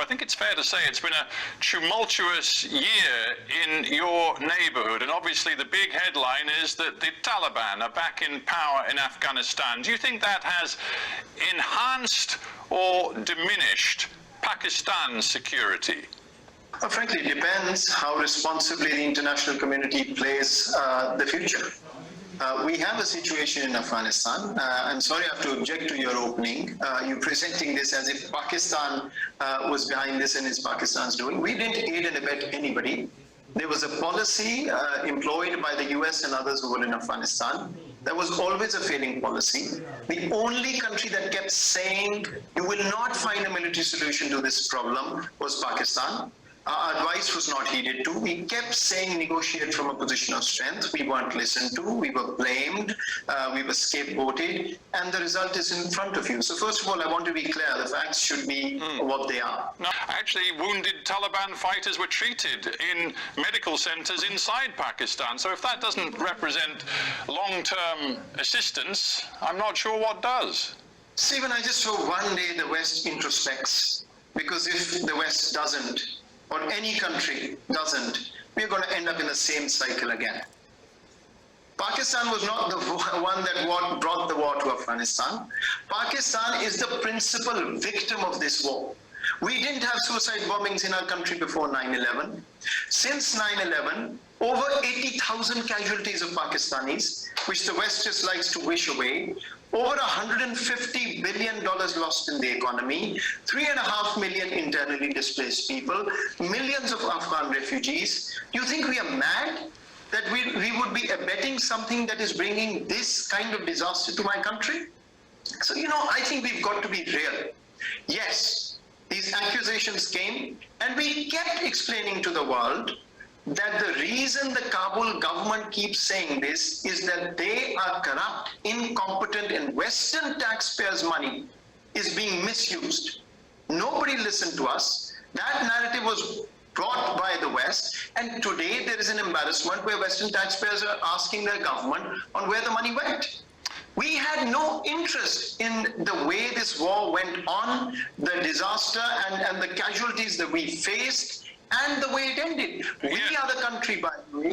I think it's fair to say it's been a tumultuous year in your neighborhood, and obviously the big headline is that the Taliban are back in power in Afghanistan. Do you think that has enhanced or diminished Pakistan's security? Frankly, it depends how responsibly the international community plays the future. We have a situation in Afghanistan. I'm sorry I have to object to your opening. You're presenting this as if Pakistan was behind this and it's Pakistan's doing. We didn't aid and abet anybody. There was a policy employed by the US and others who were in Afghanistan. That was always a failing policy. The only country that kept saying you will not find a military solution to this problem was Pakistan. Our advice was not heeded to. We kept saying negotiate from a position of strength. We weren't listened to. We were blamed. We were scapegoated. And the result is in front of you. So first of all, I want to be clear. The facts should be what they are. No, actually, wounded Taliban fighters were treated in medical centers inside Pakistan. So if that doesn't represent long-term assistance, I'm not sure what does. Stephen, I just hope one day the West introspects. Because if the West doesn't, or any country doesn't, we're going to end up in the same cycle again. Pakistan was not the one that brought the war to Afghanistan. Pakistan is the principal victim of this war. We didn't have suicide bombings in our country before 9/11. Since 9/11, over 80,000 casualties of Pakistanis, which the West just likes to wish away. Over $150 billion lost in the economy, 3.5 million internally displaced people, millions of Afghan refugees. You think we are mad that we would be abetting something that is bringing this kind of disaster to my country? So, I think we've got to be real. Yes, these accusations came, and we kept explaining to the world that the reason the Kabul government keeps saying this is that they are corrupt, incompetent, and Western taxpayers' money is being misused. Nobody listened to us. That narrative was brought by the West, and today there is an embarrassment where Western taxpayers are asking their government on where the money went. We had no interest in the way this war went on, the disaster and the casualties that we faced, and the way it ended. We are the country, by the way,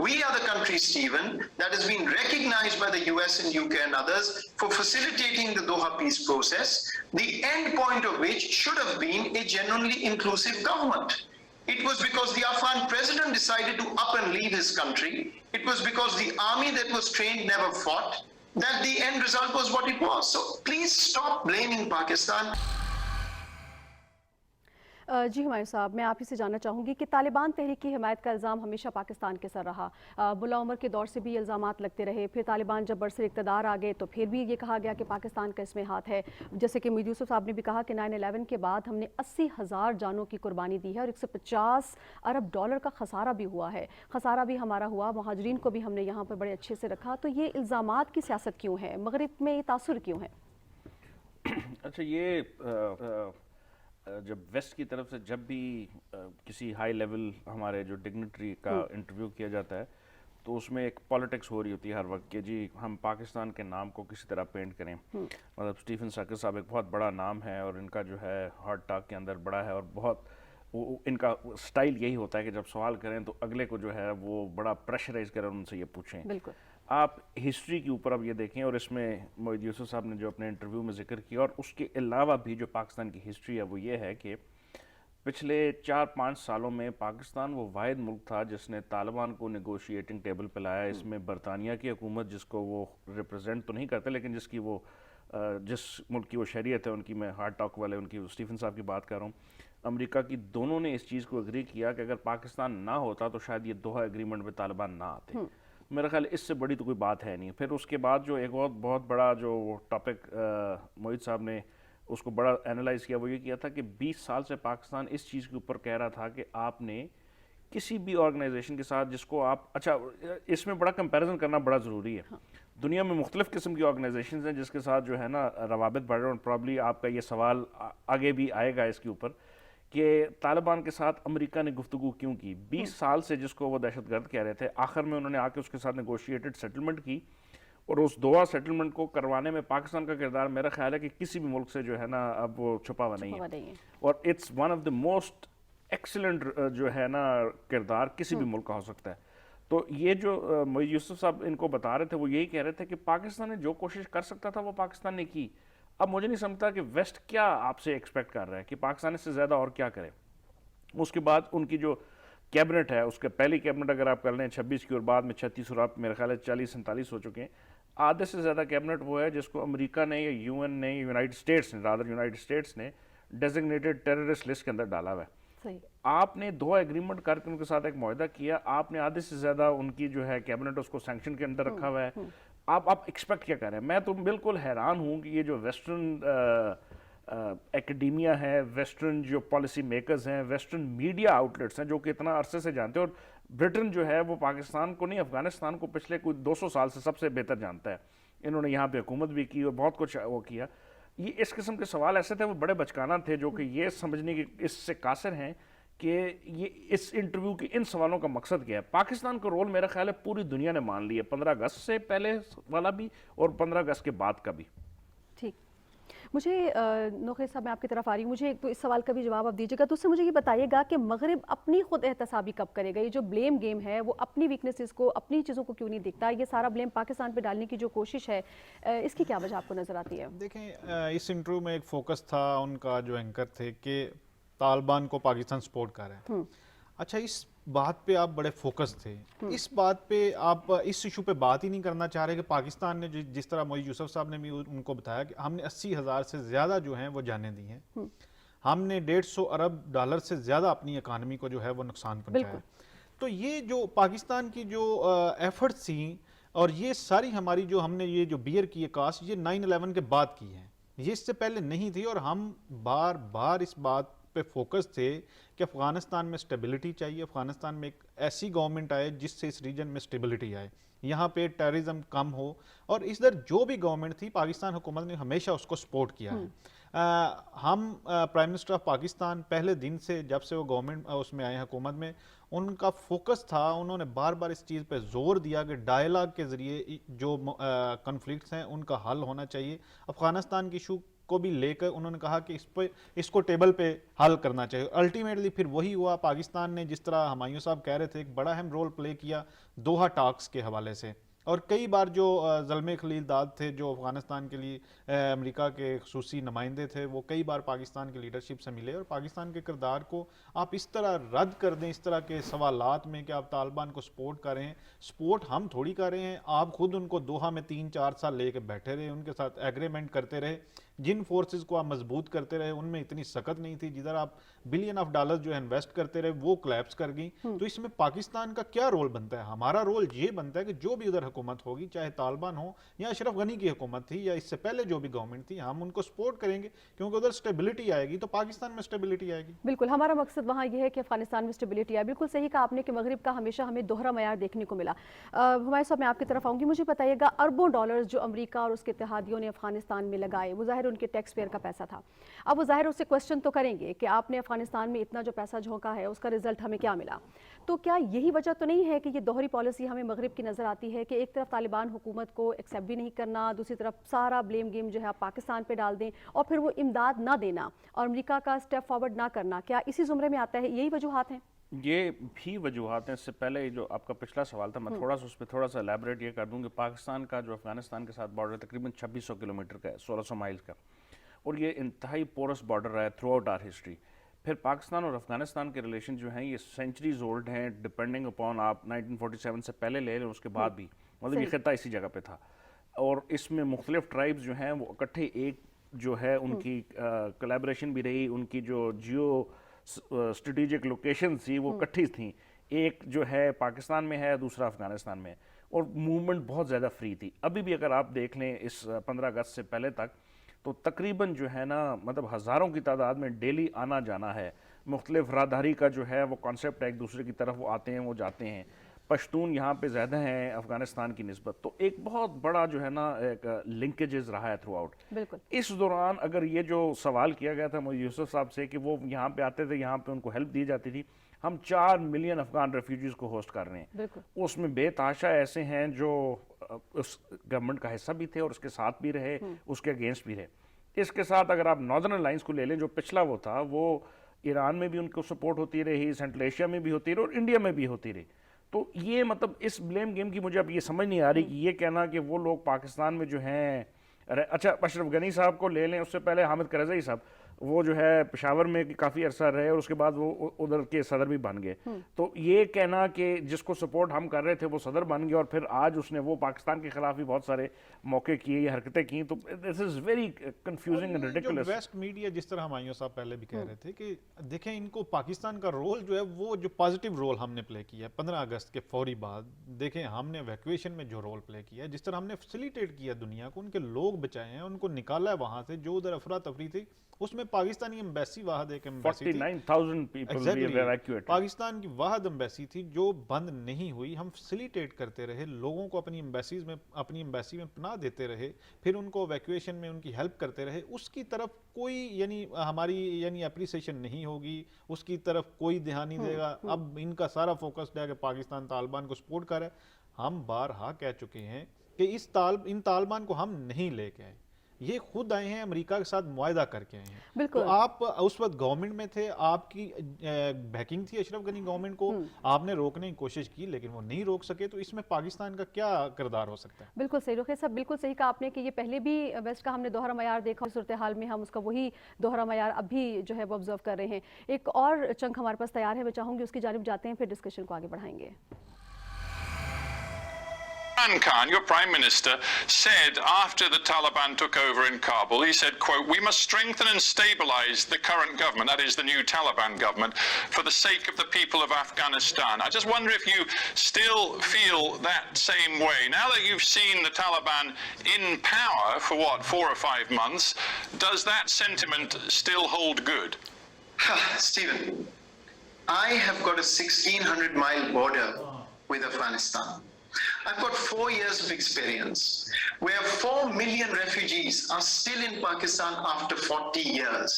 we are the country, Stephen, that has been recognized by the US and UK and others for facilitating the Doha peace process, the end point of which should have been a genuinely inclusive government. It was because the Afghan president decided to up and leave his country. It was because the army that was trained never fought, that the end result was what it was. So please stop blaming Pakistan. جی ہمایوں صاحب، میں آپ ہی سے جاننا چاہوں گی کہ طالبان تحریک کی حمایت کا الزام ہمیشہ پاکستان کے سر رہا. ملا عمر کے دور سے بھی الزامات لگتے رہے، پھر طالبان جب برسر اقتدار آ گئے تو پھر بھی یہ کہا گیا کہ پاکستان کا اس میں ہاتھ ہے. جیسے کہ مید یوسف صاحب نے بھی کہا کہ 9/11 کے بعد ہم نے 80,000 جانوں کی قربانی دی ہے اور 150 ارب ڈالر کا خسارہ بھی ہوا ہے. خسارہ بھی ہمارا ہوا، مہاجرین کو بھی ہم نے یہاں پر بڑے اچھے سے رکھا. تو یہ الزامات کی سیاست کیوں ہے؟ مغرب میں یہ تاثر کیوں ہے؟ اچھا، یہ جب ویسٹ کی طرف سے جب بھی کسی ہائی لیول ہمارے جو ڈگنیٹری کا انٹرویو کیا جاتا ہے تو اس میں ایک پالیٹکس ہو رہی ہوتی ہے ہر وقت کہ جی ہم پاکستان کے نام کو کسی طرح پینٹ کریں. مطلب اسٹیفن ساکر صاحب ایک بہت بڑا نام ہے اور ان کا جو ہے ہارٹ ٹاک کے اندر بڑا ہے اور بہت ان کا سٹائل یہی ہوتا ہے کہ جب سوال کریں تو اگلے کو جو ہے وہ بڑا پریشرائز کریں اور ان سے یہ پوچھیں. بالکل. آپ ہسٹری کے اوپر اب یہ دیکھیں اور اس میں مید یوسف صاحب نے جو اپنے انٹرویو میں ذکر کیا اور اس کے علاوہ بھی جو پاکستان کی ہسٹری ہے وہ یہ ہے کہ پچھلے 4-5 سالوں میں پاکستان وہ واحد ملک تھا جس نے طالبان کو نیگوشیٹنگ ٹیبل پہ لایا. اس میں برطانیہ کی حکومت جس کو وہ ریپرزینٹ تو نہیں کرتے لیکن جس کی وہ جس ملک کی وہ شریعت ہے ان کی، میں ہارٹ ٹاک والے ان کی اسٹیفن صاحب کی بات کر رہا ہوں، امریکہ کی، دونوں نے اس چیز کو اگری کیا کہ اگر پاکستان نہ ہوتا تو شاید یہ دوحہ ایگریمنٹ میں طالبان نہ آتے. میرا خیال اس سے بڑی تو کوئی بات ہے نہیں. پھر اس کے بعد جو ایک بہت بڑا جو ٹاپک معید صاحب نے اس کو بڑا اینالائز کیا وہ یہ کیا تھا کہ 20 سال سے پاکستان اس چیز کے اوپر کہہ رہا تھا کہ آپ نے کسی بھی آرگنائزیشن کے ساتھ جس کو آپ، اچھا اس میں بڑا کمپیریزن کرنا بڑا ضروری ہے. دنیا میں مختلف قسم کی آرگنائزیشنز ہیں جس کے ساتھ جو ہے نا روابط بڑھ رہے ہیں اور پرابلی آپ کا یہ سوال آگے بھی آئے گا اس کے اوپر کہ طالبان کے ساتھ امریکہ نے گفتگو کیوں کی. 20 سال سے جس کو وہ دہشت گرد کہہ رہے تھے، آخر میں انہوں نے آ کے اس کے ساتھ نیگوشیٹڈ سیٹلمنٹ کی اور اس دوحہ سیٹلمنٹ کو کروانے میں پاکستان کا کردار میرا خیال ہے کہ کسی بھی ملک سے جو ہے نا اب وہ چھپا ہوا نہیں ہے اور it's one of the most excellent جو ہے نا کردار کسی بھی ملک کا ہو سکتا ہے. تو یہ جو معید یوسف صاحب ان کو بتا رہے تھے وہ یہی کہہ رہے تھے کہ پاکستان نے جو کوشش کر سکتا تھا وہ پاکستان نے کی. اب مجھے نہیں سمجھتا کہ ویسٹ کیا آپ سے ایکسپیکٹ کر رہا ہے کہ پاکستان اس سے زیادہ اور کیا کرے. اس کے بعد ان کی جو کیبنٹ ہے، اس کے پہلی کیبنٹ اگر آپ کر لیں 26 کی اور بعد میں 36 اور آپ میرے خیال ہے 40-47 ہو چکے ہیں، آدھے سے زیادہ کیبنٹ وہ ہے جس کو امریکہ نے یا یو این نے، یونائٹڈ اسٹیٹس نے ڈیزگنیٹڈ ٹیررسٹ لسٹ کے اندر ڈالا ہوا ہے. آپ نے دوحہ ایگریمنٹ کر کے ان کے ساتھ ایک معاہدہ کیا، آپ نے آدھے سے زیادہ ان کی جو ہے کیبنٹ اس کو سینکشن کے اندر رکھا ہوا ہے. آپ ایکسپیکٹ کیا کر رہے ہیں؟ میں تو بالکل حیران ہوں کہ یہ جو ویسٹرن ایکیڈیمیا ہے، ویسٹرن جو پالیسی میکرز ہیں، ویسٹرن میڈیا آؤٹلیٹس ہیں جو کہ اتنا عرصے سے جانتے ہیں، اور برٹن جو ہے وہ پاکستان کو نہیں افغانستان کو پچھلے کوئی 200 سال سے سب سے بہتر جانتا ہے. انہوں نے یہاں پہ حکومت بھی کی اور بہت کچھ وہ کیا. یہ اس قسم کے سوال ایسے تھے وہ بڑے بچکانہ تھے جو کہ یہ سمجھنے کی اس سے قاصر ہیں کہ یہ اس انٹرویو کے ان سوالوں کا مقصد کیا ہے. پاکستان کا رول میرا خیال ہے پوری دنیا نے مان لی ہے، 15 اگست سے پہلے والا بھی اور 15 اگست کے بعد کا بھی. ٹھیک، مجھے نوخیز صاحب میں آپ کی طرف آ رہی ہوں، مجھے تو اس سوال کا بھی جواب آپ دیجیے گا. تو اس سے مجھے یہ بتائیے گا کہ مغرب اپنی خود احتسابی کب کرے گا؟ یہ جو بلیم گیم ہے وہ اپنی ویکنیسز کو، اپنی چیزوں کو کیوں نہیں دیکھتا؟ یہ سارا بلیم پاکستان پہ ڈالنے کی جو کوشش ہے اس کی کیا وجہ آپ کو نظر آتی ہے؟ دیکھیں، اس انٹرویو میں ایک فوکس تھا ان کا جو اینکر تھے کہ طالبان کو پاکستان سپورٹ کر رہے ہیں. اچھا، اس بات پہ آپ بڑے فوکس تھے، اس بات پہ آپ اس ایشو پہ بات ہی نہیں کرنا چاہ رہے کہ پاکستان نے جس طرح معید یوسف صاحب نے بھی ان کو بتایا کہ ہم نے 80,000 سے زیادہ جو ہیں وہ جانیں دی ہیں، ہم نے 150 ارب ڈالر سے زیادہ اپنی اکانومی کو جو ہے وہ نقصان پہنچایا. تو یہ جو پاکستان کی جو ایفرٹس تھیں اور یہ ساری ہماری جو ہم نے یہ جو بیئر کی ہے کاسٹ، یہ 9/11 کے بعد کی ہے، یہ اس سے پہلے نہیں تھی. اور ہم بار بار اس بات پہ فوکس تھے کہ افغانستان میں سٹیبلٹی چاہیے، افغانستان میں ایک ایسی گورنمنٹ آئے جس سے اس ریجن میں سٹیبلٹی آئے، یہاں پہ ٹیررزم کم ہو. اور ادھر جو بھی گورنمنٹ تھی پاکستان حکومت نے ہمیشہ اس کو سپورٹ کیا ہے. ہم پرائم منسٹر آف پاکستان پہلے دن سے جب سے وہ گورنمنٹ اس میں آئے حکومت میں، ان کا فوکس تھا، انہوں نے بار بار اس چیز پہ زور دیا کہ ڈائلاگ کے ذریعے جو کنفلکٹس ہیں ان کا حل ہونا چاہیے. افغانستان کی ایشو کو بھی لے کر انہوں نے کہا کہ اس کو ٹیبل پہ حل کرنا چاہیے. الٹیمیٹلی پھر وہی ہوا. پاکستان نے جس طرح ہمایوں صاحب کہہ رہے تھے ایک بڑا اہم رول پلے کیا دوحہ ٹاکس کے حوالے سے، اور کئی بار جو زلمے خلیل داد تھے جو افغانستان کے لیے امریکہ کے خصوصی نمائندے تھے، وہ کئی بار پاکستان کی لیڈرشپ سے ملے اور پاکستان کے کردار کو آپ اس طرح رد کر دیں اس طرح کے سوالات میں کہ آپ طالبان کو سپورٹ کر رہے ہیں. سپورٹ ہم تھوڑی کر رہے ہیں، آپ خود ان کو دوحہ میں 3-4 سال لے کے بیٹھے رہے، ان کے ساتھ ایگریمنٹ کرتے رہے جن فورسز کو آپ مضبوط کرتے رہے ان میں اتنی سخت نہیں تھی، جدھر آپ بلین آف ڈالر جو ہے انویسٹ کرتے رہے وہ کلیپس کر گئی. تو اس میں پاکستان کا کیا رول بنتا ہے؟ ہمارا رول یہ بنتا ہے کہ جو بھی ادھر حکومت ہوگی، چاہے طالبان ہو یا اشرف غنی کی حکومت تھی یا اس سے پہلے جو بھی گورنمنٹ تھی، ہم ان کو سپورٹ کریں گے، کیونکہ ادھر سٹیبلٹی آئے گی تو پاکستان میں سٹیبلٹی آئے گی. بالکل، ہمارا مقصد وہاں یہ ہے کہ افغانستان میں سٹیبلٹی آئے. بالکل صحیح کہا آپ نے کہ مغرب کا ہمیشہ ہمیں دوہرا معیار دیکھنے کو ملا. ہمایوں صاحب میں آپ کی طرف آؤں گی. مجھے بتائیے گا اربوں ڈالرز جو امریکہ اور اس کے اتحادیوں نے افغانستان میں لگائے، وہ ظاہر ان کے ٹیکس پیئر کا پیسہ تھا. اب وہ ظاہر اس سے کوسچن تو کریں گے کہ آپ نے افغانستان میں اتنا جو پیسہ جھونکا ہے اس کا رزلٹ ہمیں کیا ملا. تو کیا یہی وجہ تو نہیں ہے کہ یہ دوہری پالیسی ہمیں مغرب کی نظر آتی ہے کہ ایک طرف طالبان حکومت کو ایکسیپٹ بھی نہیں کرنا، دوسری طرف سارا بلیم گیم جو ہے آپ پاکستان پہ ڈال دیں اور پھر وہ امداد نہ دینا اور امریکہ کا اسٹیپ فارورڈ نہ کرنا، کیا اسی زمرے میں آتا ہے؟ یہی وجوہات ہیں؟ یہ بھی وجوہات ہیں. اس سے پہلے جو آپ کا پچھلا سوال تھا، میں تھوڑا سا اس پہ تھوڑا سا الیبریٹ یہ کر دوں کہ پاکستان کا جو افغانستان کے ساتھ بارڈر تقریباً 2600 کلومیٹر کا ہے، 1600 مائل کا، اور یہ انتہائی پورس بارڈر رہا ہے تھرو آؤٹ آر ہسٹری. پھر پاکستان اور افغانستان کے ریلیشن جو ہیں یہ سینچریز اولڈ ہیں، ڈپینڈنگ اپون آپ 1947 سے پہلے لے لیں، اس کے بعد بھی مطلب یہ خطہ اسی جگہ پہ تھا. اور اس میں مختلف ٹرائبز جو ہیں وہ اکٹھے ایک جو ہے ان کی کولیبریشن بھی رہی، ان کی جو جیو اسٹریٹجک لوکیشن تھی وہ اکٹھی تھیں. ایک جو ہے پاکستان میں ہے، دوسرا افغانستان میں ہے، اور موومنٹ بہت زیادہ فری تھی. ابھی بھی اگر آپ دیکھ لیں اس 15 اگست سے پہلے تک تو تقریباً جو ہے نا مطلب ہزاروں کی تعداد میں ڈیلی آنا جانا ہے. مختلف راہداری کا جو ہے وہ کانسیپٹ ہے، ایک دوسرے کی طرف وہ آتے ہیں وہ جاتے ہیں. پشتون یہاں پہ زیادہ ہیں افغانستان کی نسبت، تو ایک بہت بڑا جو ہے نا ایک لنکیجز رہا ہے تھرو آؤٹ. بالکل. اس دوران اگر یہ جو سوال کیا گیا تھا مودی یوسف صاحب سے کہ وہ یہاں پہ آتے تھے، یہاں پہ ان کو ہیلپ دی جاتی تھی، ہم 4 ملین افغان ریفیوجیز کو ہوسٹ کر رہے ہیں. بالکل. اس میں بے تحاشا ایسے ہیں جو اس گورنمنٹ کا حصہ بھی تھے اور اس کے ساتھ بھی رہے، اس کے اگینسٹ بھی رہے. اس کے ساتھ اگر آپ ناردرن الائنس کو لے لیں، جو پچھلا وہ تھا، وہ ایران میں بھی ان کو سپورٹ ہوتی رہی، سینٹرل ایشیا میں بھی ہوتی رہی اور انڈیا میں بھی ہوتی رہی. تو یہ مطلب اس بلیم گیم کی مجھے اب یہ سمجھ نہیں آ رہی کہ یہ کہنا کہ وہ لوگ پاکستان میں جو ہیں، اچھا اشرف غنی صاحب کو لے لیں، اس سے پہلے حامد کرزئی صاحب وہ جو ہے پشاور میں کافی عرصہ رہے اور اس کے بعد وہ ادھر کے صدر بھی بن گئے. تو یہ کہنا کہ جس کو سپورٹ ہم کر رہے تھے وہ صدر بن گئے اور پھر آج اس نے وہ پاکستان کے خلاف بھی بہت سارے موقع کیے یا حرکتیں کی، تو this is very confusing and ridiculous. West media جس طرح ہمایوں صاحب پہلے بھی کہہ رہے تھے کہ دیکھیں ان کو پاکستان کا رول جو ہے وہ جو پازیٹیو رول ہم نے پلے کیا ہے 15 اگست کے فوری بعد، دیکھیں ہم نے ایویکویشن میں جو رول پلے کیا ہے، جس طرح ہم نے فیسیلیٹیٹ کیا دنیا کو، ان کے لوگ بچائے ہیں، ان کو نکالا ہے وہاں سے جو ادھر افراتفری تھی. اس میں پاکستانی ایمبیسی واحد ایک ایمبیسی تھی، 49,000 پیپل ایویکویٹڈ. پاکستان کی واحد ایمبیسی تھی جو بند نہیں ہوئی. ہم فیسیلیٹیٹ کرتے رہے، لوگوں کو اپنی ایمبیسی میں پناہ دیتے رہے، پھر ان کو ایویکویشن میں ان کی ہیلپ کرتے رہے. اس کی طرف کوئی یعنی ہماری اپریسیشن نہیں ہوگی، اس کی طرف کوئی دھیان نہیں دے گا. اب ان کا سارا فوکس ہے کہ پاکستان طالبان کو سپورٹ کرے. ہم بارہا کہہ چکے ہیں کہ ان طالبان کو ہم نہیں لے کے آئے، یہ خود آئے ہیں، امریکہ کے ساتھ معاہدہ کر کے آئے ہیں. بالکل. تو آپ اس وقت گورنمنٹ میں تھے، آپ کی بیکنگ تھی اشرف غنی گورنمنٹ کو، آپ نے روکنے کی کوشش کی لیکن وہ نہیں روک سکے. تو اس میں پاکستان کا کیا کردار ہو سکتا ہے؟ بالکل صحیح رخ صاحب، بالکل صحیح کہا آپ نے کہ یہ پہلے بھی ویسٹ کا ہم نے دوہرا معیار دیکھا، صورتحال میں ہم اس کا وہی دوہرا معیار اب بھی جو ہے وہ آبزرو کر رہے ہیں. ایک اور چنک ہمارے پاس تیار ہے، میں چاہوں گی اس کی جانب جاتے ہیں، پھر ڈسکشن کو آگے بڑھائیں گے. Imran Khan, your Prime Minister, said after the Taliban took over in Kabul, he said, quote, "We must strengthen and stabilize the current government," that is the new Taliban government, "for the sake of the people of Afghanistan." I just wonder if you still feel that same way. Now that you've seen the Taliban in power for what, 4 or 5 months, does that sentiment still hold good? Stephen, I have got a 1,600-mile border with Afghanistan. I've got 4 years of experience where 4 million refugees are still in Pakistan after 40 years.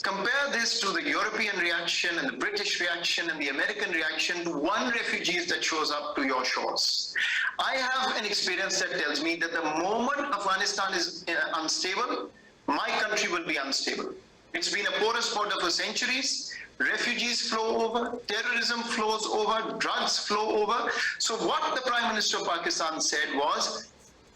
Compare this to the European reaction and the British reaction and the American reaction to one refugee that shows up to your shores. I have an experience that tells me that the moment Afghanistan is unstable, my country will be unstable. It's been a porous border for centuries. Refugees flow over, terrorism flows over, drugs flow over. So what the Prime Minister of Pakistan said was,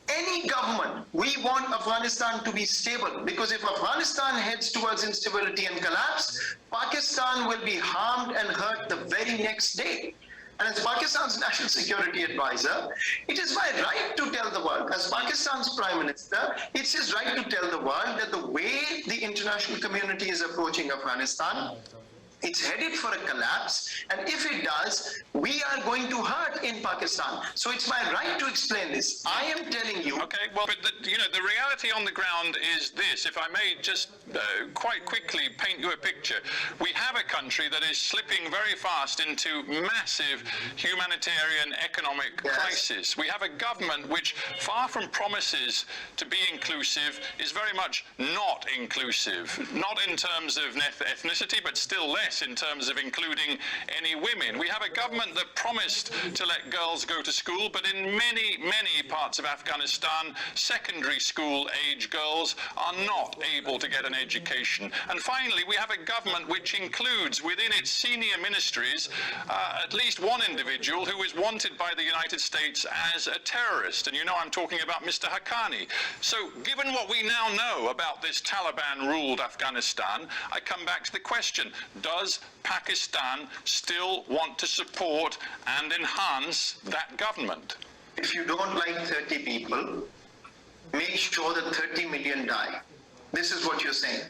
any government, we want Afghanistan to be stable, because if Afghanistan heads towards instability and collapse, Pakistan will be harmed and hurt the very next day. And as Pakistan's national security advisor, it is my right to tell the world, as Pakistan's prime minister, it's his right to tell the world that the way the international community is approaching Afghanistan, it's headed for a collapse, and if it does, we are going to hurt in Pakistan. So it's my right to explain this. I am telling you. Okay, well, but the reality on the ground is this. If I may just quite quickly paint you a picture, we have a country that is slipping very fast into massive humanitarian economic crisis. We have a government which, far from promises to be inclusive, is very much not inclusive. Not in terms of ethnicity, but still less in terms of including any women. We have a government that promised to let girls go to school, but in many parts of Afghanistan, secondary school age girls are not able to get an education. And finally, we have a government which includes within its senior ministries at least one individual who is wanted by the United States as a terrorist. And you know I'm talking about Mr. Haqqani. So given what we now know about this Taliban-ruled Afghanistan, I come back to the question, does Pakistan still want to support and enhance that government? If you don't like 30 people, make sure that 30 million die. This is what you're saying.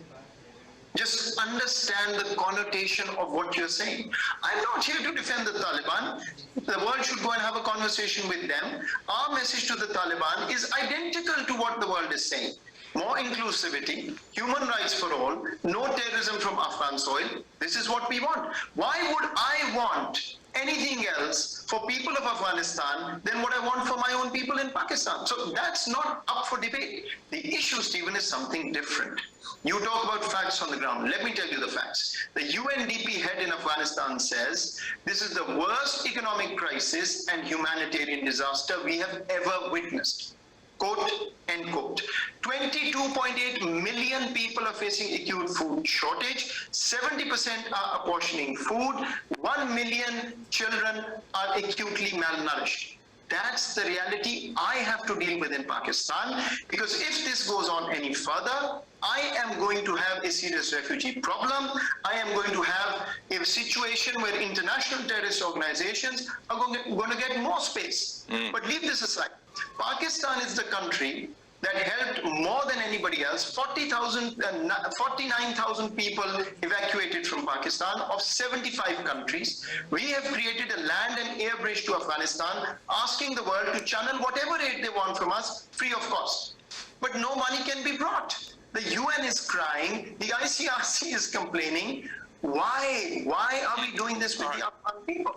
Just understand the connotation of what you're saying. I'm not here to defend the Taliban. The world should go and have a conversation with them. Our message to the Taliban is identical to what the world is saying. More inclusivity, human rights for all, no terrorism from Afghan soil. This is what we want. Why would I want anything else for people of Afghanistan than what I want for my own people in Pakistan? So that's not up for debate. The issue, Stephen, is something different. You talk about facts on the ground. Let me tell you the facts. The UNDP head in Afghanistan says this is the worst economic crisis and humanitarian disaster we have ever witnessed. Quote, end quote. 22.8 million people are facing acute food shortage. 70% are apportioning food. 1 million children are acutely malnourished. That's the reality I have to deal with in Pakistan, because if this goes on any further, I am going to have a serious refugee problem. I am going to have a situation where international terrorist organizations are going to get more space. But leave this aside. Pakistan is the country that helped more than anybody else. 49,000 people evacuated from Pakistan of 75 countries. We have created a land and air bridge to Afghanistan, asking the world to channel whatever aid they want from us, free of cost. But no money can be brought. The UN is crying, the ICRC is complaining. Why are we doing this with the Afghan people?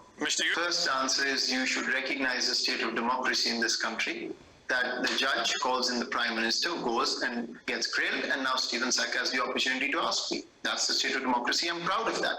First answer is you should recognize the state of democracy in this country, that the judge calls in the prime minister, goes and gets grilled, and now Stephen Sacks has the opportunity to ask me. That's the state of democracy. I'm proud of that.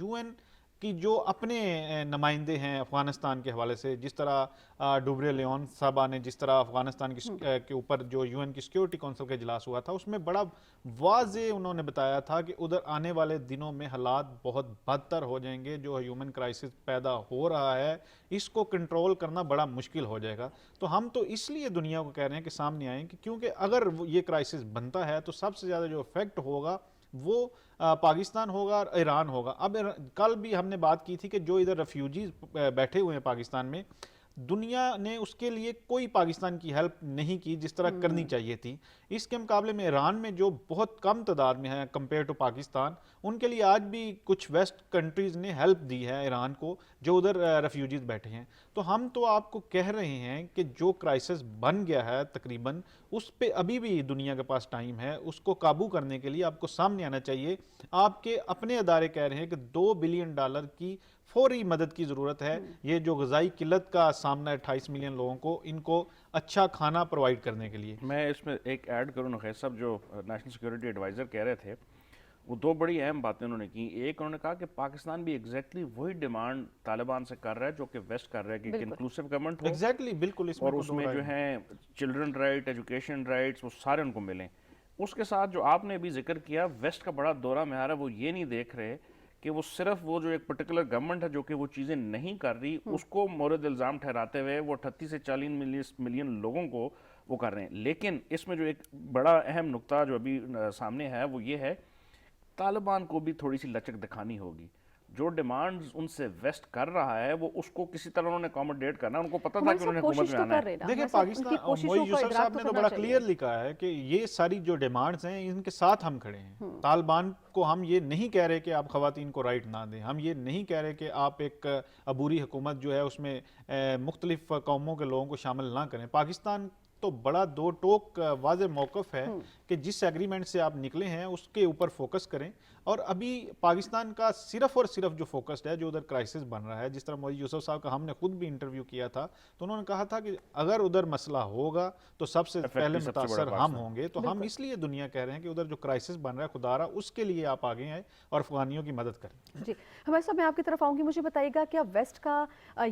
UN کہ جو اپنے نمائندے ہیں افغانستان کے حوالے سے، جس طرح ڈوبرے لیون صاحبہ نے جس طرح افغانستان کے اوپر جو یو این کی سیکیورٹی کونسل کا اجلاس ہوا تھا، اس میں بڑا واضح انہوں نے بتایا تھا کہ ادھر آنے والے دنوں میں حالات بہت بدتر ہو جائیں گے، جو ہیومن کرائسس پیدا ہو رہا ہے اس کو کنٹرول کرنا بڑا مشکل ہو جائے گا۔ تو ہم تو اس لیے دنیا کو کہہ رہے ہیں کہ سامنے آئیں، کہ کیونکہ اگر یہ کرائسس بنتا ہے تو سب سے زیادہ جو افیکٹ ہوگا وہ پاکستان ہوگا اور ایران ہوگا۔ اب کل بھی ہم نے بات کی تھی کہ جو ادھر ریفیوجیز بیٹھے ہوئے ہیں پاکستان میں، دنیا نے اس کے لیے کوئی پاکستان کی ہیلپ نہیں کی جس طرح کرنی چاہیے تھی۔ اس کے مقابلے میں ایران میں جو بہت کم تعداد میں ہے کمپیئر ٹو پاکستان، ان کے لیے آج بھی کچھ ویسٹ کنٹریز نے ہیلپ دی ہے ایران کو جو ادھر ریفیوجیز بیٹھے ہیں۔ تو ہم تو آپ کو کہہ رہے ہیں کہ جو کرائسس بن گیا ہے تقریباً، اس پہ ابھی بھی دنیا کے پاس ٹائم ہے، اس کو قابو کرنے کے لیے آپ کو سامنے آنا چاہیے۔ آپ کے اپنے ادارے کہہ رہے ہیں کہ $2 بلین کی فوری مدد کی ضرورت ہے، یہ جو غذائی قلت کا سامنا ہے 28 ملین لوگوں کو، ان کو اچھا کھانا پرووائڈ کرنے کے لیے۔ میں اس میں ایک ایڈ کروں نقیص صاحب، جو نیشنل سیکورٹی ایڈوائزر کہہ رہے تھے وہ دو بڑی اہم باتیں انہوں نے کی۔ ایک انہوں نے کہا کہ پاکستان بھی ایگزیکٹلی وہی ڈیمانڈ طالبان سے کر رہا ہے جو کہ ویسٹ کر رہا ہے، کہ ایک انکلوسیو گورنمنٹ ہو ایگزیکٹلی، بالکل، اور اس میں جو ہیں چلڈرن رائٹ، ایجوکیشن رائٹس، وہ سارے ان کو ملیں۔ اس کے ساتھ جو آپ نے بھی ذکر کیا، ویسٹ کا بڑا دورہ مہارا، وہ یہ نہیں دیکھ رہے کہ وہ صرف وہ جو ایک پرٹیکولر گورنمنٹ ہے جو کہ وہ چیزیں نہیں کر رہی، اس کو مورد الزام ٹھہراتے ہوئے وہ 38 سے 40 ملین لوگوں کو وہ کر رہے ہیں۔ لیکن اس میں جو ایک بڑا اہم نقطہ جو ابھی سامنے ہے وہ یہ ہے، طالبان کو بھی تھوڑی سی لچک دکھانی ہوگی۔ جو ڈیمانڈز ان سے ویسٹ کر رہا ہے وہ اس کو کسی طرح انہوں نے اکوموڈیٹ کرنا ہے، ان کو پتہ تھا کہ انہوں نے حکومت میں آنا ہے۔ دیکھیں پاکستان، موئی یوسف صاحب نے تو بڑا کلیئرلی کہا ہے کہ یہ ساری جو ڈیمانڈز ہیں ان کے ساتھ ہم کھڑے ہیں۔ طالبان کو ہم یہ نہیں کہہ رہے کہ آپ خواتین کو رائٹ نہ دیں، ہم یہ نہیں کہہ رہے کہ آپ ایک عبوری حکومت جو ہے اس میں مختلف قوموں کے لوگوں کو شامل نہ کریں۔ پاکستان تو بڑا دو ٹوک واضح موقف ہے کہ جس ایگریمنٹ سے آپ نکلے ہیں اس کے اوپر فوکس کریں۔ اور ابھی پاکستان کا صرف اور صرف جو فوکسڈ ہے، جو ادھر کرائسس بن رہا ہے، جس طرح موئی یوسف صاحب کا ہم نے خود بھی انٹرویو کیا تھا تو انہوں نے کہا تھا کہ اگر ادھر مسئلہ ہوگا تو سب سے پہلے متاثر ہم ہوں گے۔ تو ہم اس لیے دنیا کہہ رہے ہیں کہ ادھر جو کرائسس بن رہا ہے، خدا رہا اس کے لیے آپ آگے آئیں اور افغانیوں کی مدد کریں۔ جی ہمارے صاحب، میں آپ کی طرف آؤں گی، مجھے بتائیے گا کیا ویسٹ کا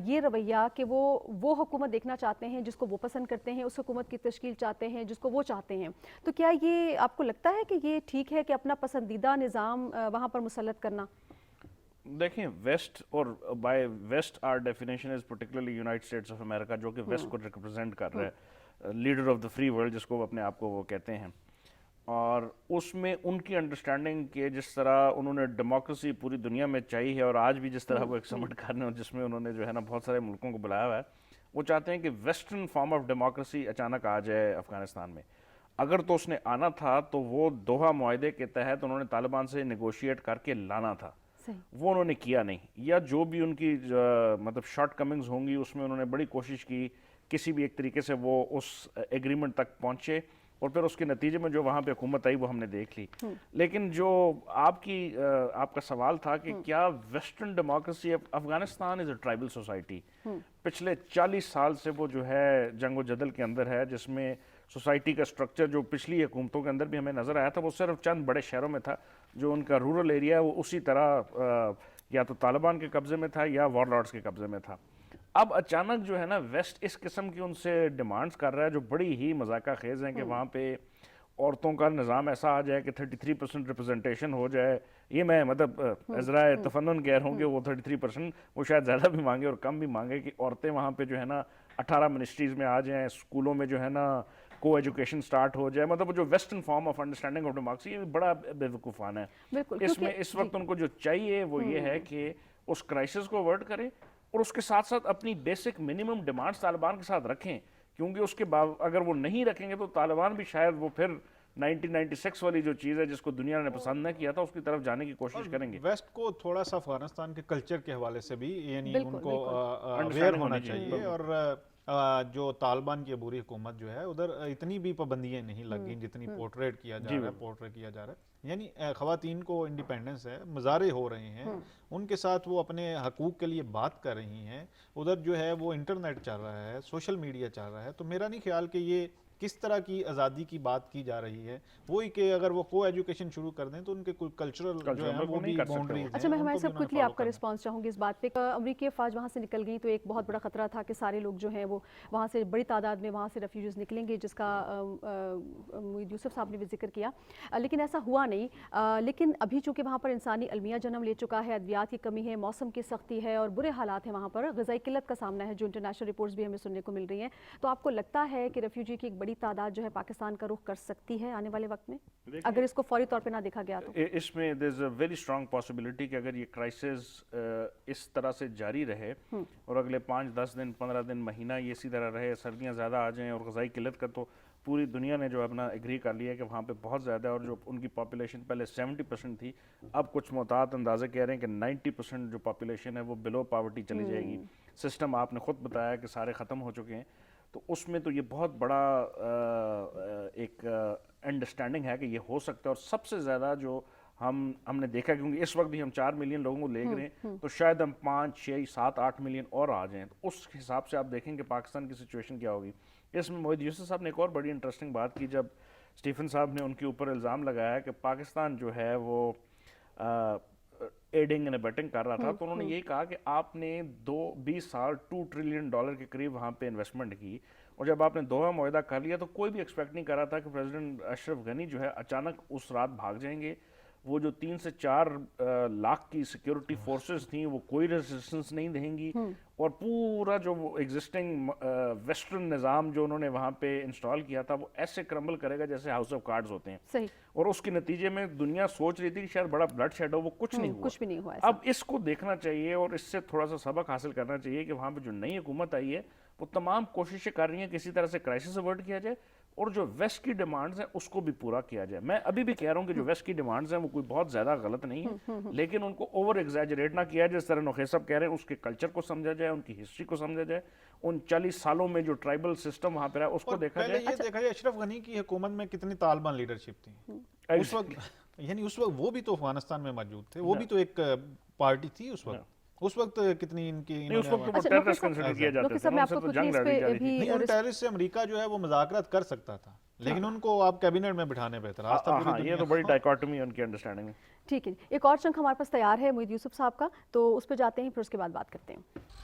یہ رویہ کہ وہ حکومت دیکھنا چاہتے ہیں جس کو وہ پسند کرتے ہیں، اس حکومت کی تشکیل چاہتے ہیں جس کو وہ چاہتے ہیں، تو کیا یہ آپ کو لگتا ہے کہ یہ ٹھیک ہے کہ اپنا پسندیدہ نظام وہاں پر مسلط کرنا؟ دیکھیں، ویسٹ اور by west are definition is particularly United States of America, جو کہ ویسٹ کو ریپرزینٹ کر رہا ہے، leader of the free world جس کو اپنے آپ کو وہ کہتے ہیں۔ اور اس میں ان کی انڈرسٹینڈنگ کہ جس طرح انہوں نے ڈیموکریسی پوری دنیا میں چاہیے ہے، اور آج بھی جس طرح وہ ایک سمٹ کر رہے ہیں جس میں انہوں نے جو ہے نا بہت سارے ملکوں کو بلایا ہوا ہے، وہ چاہتے ہیں کہ ویسٹرن فارم آف ڈیموکریسی اچانک آ جائے افغانستان میں۔ اگر تو اس نے آنا تھا تو وہ دوحہ معاہدے کے تحت انہوں نے طالبان سے نیگوشیٹ کر کے لانا تھا، وہ انہوں نے کیا نہیں، یا جو بھی ان کی مطلب شارٹ کمنگز ہوں گی اس میں انہوں نے بڑی کوشش کی کسی بھی ایک طریقے سے وہ اس ایگریمنٹ تک پہنچے، اور پھر اس کے نتیجے میں جو وہاں پہ حکومت آئی وہ ہم نے دیکھ لی۔ لیکن جو آپ کا سوال تھا کہ کیا ویسٹرن ڈیموکریسی، افغانستان از اے ٹرائبل سوسائٹی، پچھلے 40 سال سے وہ جو ہے جنگ و جدل کے اندر ہے، جس میں سوسائٹی کا سٹرکچر جو پچھلی حکومتوں کے اندر بھی ہمیں نظر آیا تھا وہ صرف چند بڑے شہروں میں تھا، جو ان کا رورل ایریا ہے وہ اسی طرح یا تو طالبان کے قبضے میں تھا یا وار لارڈز کے قبضے میں تھا۔ اب اچانک جو ہے نا ویسٹ اس قسم کی ان سے ڈیمانڈز کر رہا ہے جو بڑی ہی مذاقہ خیز ہیں، کہ وہاں پہ عورتوں کا نظام ایسا آ جائے کہ 33% ریپرزنٹیشن ہو جائے۔ یہ میں مطلب ازرائے تفنن کہہ رہا ہوں کہ وہ 33%، وہ شاید زیادہ بھی مانگے اور کم بھی مانگے، کہ عورتیں وہاں پہ جو ہے نا 18 منسٹریز میں آ جائیں، اسکولوں میں جو ہے نا کو ایجوکیشن سٹارٹ ہو جائے۔ مطلب جو western form of understanding of democracy, یہ بڑا بے وقوفانہ ہے۔ اس میں اس وقت ان کو جو چاہیے وہ یہ ہے کہ اس کرائسس کو اوائڈ کریں، اور اس کے ساتھ ساتھ اپنی بیسک منیمم ڈیمانڈز طالبان کے ساتھ رکھیں، کیونکہ اس کے اگر وہ نہیں رکھیں گے تو طالبان بھی شاید وہ پھر 1996 والی جو چیز ہے جس کو دنیا نے پسند نہ کیا تھا اس کی طرف جانے کی کوشش کریں گے۔ ویسٹ کو تھوڑا سا افغانستان کے کلچر کے حوالے سے بھی یعنی ان کو اویئر ہونا چاہیے، اور جو طالبان کی عبوری حکومت جو ہے ادھر اتنی بھی پابندیاں نہیں لگ گئیں جتنی پورٹریٹ کیا جا رہا ہے، یعنی خواتین کو انڈیپینڈنس ہے، مظاہرے ہو رہے ہیں، ان کے ساتھ وہ اپنے حقوق کے لیے بات کر رہی ہیں، ادھر جو ہے وہ انٹرنیٹ چل رہا ہے، سوشل میڈیا چل رہا ہے۔ تو میرا نہیں خیال کہ یہ کس طرح کی آزادی کی بات کی جا رہی ہے، وہی کہ اگر وہ کو ایجوکیشن شروع کر دیں تو ان کے کلچرل جو ہے وہ بھی باؤنڈریز ہیں. اچھا میں ہمارے سب کوئکلی آپ کا رسپانس چاہوں گی اس بات پہ. امریکی افواج وہاں سے نکل گئی تو ایک بہت بڑا خطرہ تھا کہ سارے لوگ جو ہیں وہ وہاں سے بڑی تعداد میں وہاں سے ریفیوجیز نکلیں گے، جس کا موید یوسف صاحب نے بھی ذکر کیا، لیکن ایسا ہوا نہیں. لیکن ابھی چونکہ وہاں پر انسانی المیہ جنم لے چکا ہے، ادویات کی کمی ہے، موسم کی سختی ہے اور برے حالات ہیں وہاں پر، غذائی قلت کا سامنا ہے جو انٹرنیشنل رپورٹس بھی ہمیں سننے کو مل رہی ہیں. تو آپ کو لگتا ہے کہ ریفیوجی کی ایک بڑی تعداد جو ہے پاکستان کا رخ کر سکتی ہے آنے والے وقت میں، اگر اس کو فوری طور پہ نہ دیکھا گیا تو؟ اس میں دیر از اے ویری اسٹرانگ پاسبلٹی کہ اگر یہ کرائسس اس طرح سے جاری رہے اور اگلے 5-10 دن 15 دن مہینہ یہ اسی طرح رہے، سردیاں زیادہ آ جائیں اور غذائی قلت کا، تو پوری دنیا نے جو اپنا ایگری کر لیا ہے کہ وہاں پہ بہت زیادہ، اور جو ان کی پاپولیشن پہلے 70% تھی، اب کچھ محتاط اندازے کہہ رہے ہیں کہ 90% جو پاپولیشن ہے وہ بلو پاورٹی چلی جائے گی. سسٹم آپ نے خود بتایا کہ سارے ختم ہو چکے ہیں، تو اس میں تو یہ بہت بڑا ایک انڈرسٹینڈنگ ہے کہ یہ ہو سکتا ہے. اور سب سے زیادہ جو ہم نے دیکھا، کیونکہ اس وقت بھی ہم 4 ملین لوگوں کو لے گئے ہیں، تو شاید ہم 5, 6, 7, 8 ملین اور آ جائیں، تو اس حساب سے آپ دیکھیں کہ پاکستان کی سچویشن کیا ہوگی. اس میں موید یوسف صاحب نے ایک اور بڑی انٹرسٹنگ بات کی، جب اسٹیفن صاحب نے ان کے اوپر الزام لگایا کہ پاکستان جو ہے وہ ایڈنگ اینڈ ابیٹنگ کر رہا تھا، تو انہوں نے یہی کہا کہ آپ نے 20 سال $2 ٹریلین کے قریب وہاں پہ انویسٹمنٹ کی، اور جب آپ نے دوحہ معاہدہ کر لیا تو کوئی بھی ایکسپیکٹ نہیں کر رہا تھا کہ پریزیڈنٹ اشرف غنی جو ہے اچانک اس رات بھاگ جائیں گے. وہ جو 3 سے 4 لاکھ کی سیکیورٹی فورسز تھیں وہ کوئی ریزسٹنس نہیں دیں گی، اور پورا جو ایگزسٹنگ ویسٹرن نظام جو انہوں نے وہاں پہ انسٹال کیا تھا وہ ایسے کرمبل کرے گا جیسے ہاؤس آف کارڈز ہوتے ہیں. صحیح. اور اس کے نتیجے میں دنیا سوچ رہی تھی کہ شاید بڑا بلڈ شیڈ ہو، وہ کچھ نہیں ہوا. اب اس کو دیکھنا چاہیے اور اس سے تھوڑا سا سبق حاصل کرنا چاہیے کہ وہاں پہ جو نئی حکومت آئی ہے وہ تمام کوششیں کر رہی ہیں کہ اسی طرح سے کرائسس اوائڈ کیا جائے، اور جو ویسٹ کی ڈیمانڈز ہیں اس کو بھی پورا کیا جائے. میں ابھی بھی کہہ رہا ہوں کہ جو ویسٹ کی ڈیمانڈز ہیں وہ کوئی بہت زیادہ غلط نہیں ہیں، لیکن ان کو اوور ایگزیجریٹ نہ کیا جائے. جس طرح نوخیز صاحب کہہ رہے ہیں اس کے کلچر کو سمجھا جائے، ان کی ہسٹری کو سمجھا جائے، ان 40 سالوں میں جو ٹرائبل سسٹم وہاں پہ رہا اس کو دیکھا جائے. یہ دیکھا جائے اشرف غنی کی حکومت میں کتنی طالبان لیڈرشپ تھی اس وقت، یعنی اس وقت وہ بھی تو افغانستان میں موجود تھے، وہ بھی تو ایک پارٹی تھی اس وقت. اس وقت کتنی ان کی اس وقت تو ٹیررسٹ کنسیڈر کیا جاتا تھا، ان سے تو جنگ لڑی جاتی تھی. ان ٹیررسٹ سے امریکہ جو ہے وہ مذاکرات کر سکتا تھا، لیکن ان کو آپ کیبنٹ میں بٹھانے پہ اعتراض تھا. ہاں یہ تو بڑی ڈائیکاٹمی ان کی انڈرسٹینڈنگ میں. ٹھیک ہے، ایک اور چنک ہمارے پاس تیار ہے موید یوسف صاحب کا، تو اس پہ جاتے ہیں پھر اس کے بعد بات کرتے ہیں.